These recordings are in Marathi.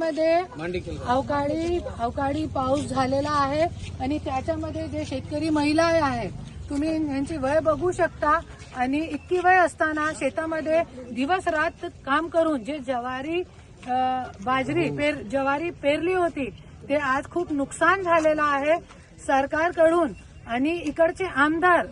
शेतामध्ये अवकाळी पाऊस झालेला आहे आणि त्याच्यामध्ये जे शेतकरी महिला आहे, तुम्ही यांची वय बघू शकता आणि इतकी वय असताना शेतामध्ये दिवस रात काम करून जे ज्वारी पेरली होती ते आज खूप नुकसान झालेलं आहे. सरकारकडून आणि इकडचे आमदार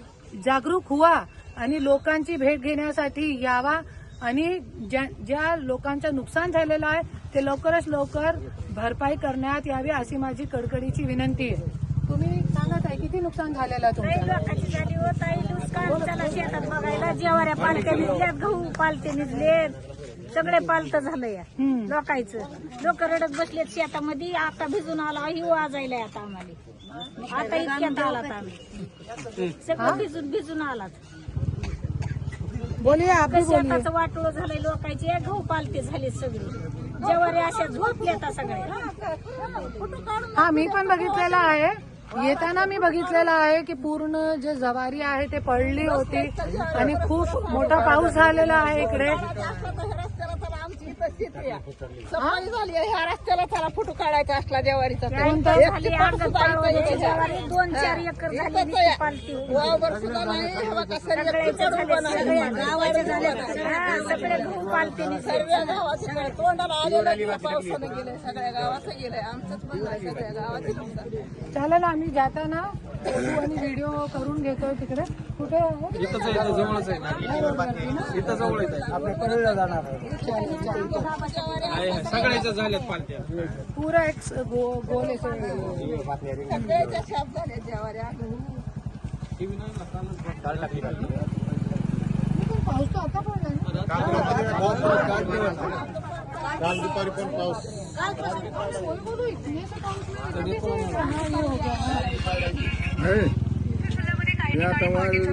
जागरूक व्हा आणि लोकांची भेट घेण्यासाठी यावा आणि ज्या लोकांचं नुकसान झालेलं आहे ते लवकरात लवकर भरपाई करण्यात यावी अशी माझी कडकडीची विनंती आहे. तुम्ही सांगत आहे किती नुकसान झालेलं आहे तुमचं? लोकांची झाली होत आहे नुकसान. त्याला शेतात बघायला जेवाऱ्या पालत्या निघल्यात, गहू पालते निघलेत, सगळे पालत झालंय लोकांचं. लोक रडत बसलेत शेतामध्ये. आता भिजून आला ही वाजायलाय आता आम्हाला. आता इतक्यात आलात आम्ही सगळं भिजून आलात. बोलिए आप शेताचं वाटोळ झालंय लोकांचे. गहू पालते झाले सगळे. जेवारे अशा झोपलेत सगळे. हा मी पण बघितलेलं आहे. येताना मी बघितलेलं आहे की पूर्ण जे ज्वारी आहे ते पडली होती आणि खूप मोठा पाऊस झालेला आहे इकडे. सफाई झाली ह्या रस्त्याला त्याला फोटो काढायचा असला ज्वारीचा 2-4 एकर झाली पालती. वावर सुद्धा नाही. सगळे गावाचे झाले. सगळे गहू पालते सगळ्या गावाचे तोंडाला आलेलं पावसानं गेलंय. सगळ्या गावाचं गेलंय. आमचंच पण नाही, सगळ्या गावाचे नुकसान. चालेल आम्ही जाताना फोटो आणि व्हिडिओ करून घेतोय. तिकडे कुठे आहे? जवळच आहे ना, इथं जवळच आहे. आपल्याकडे जाणार सगळ्याच्या झाल्यात पालत्या. पुरा एक गोल आहे सगळ्याच्या शाप झाल्या ज्वाऱ्या. पाऊस तो आता पडला ना. काल दुपारी पण पाऊस. आता माझं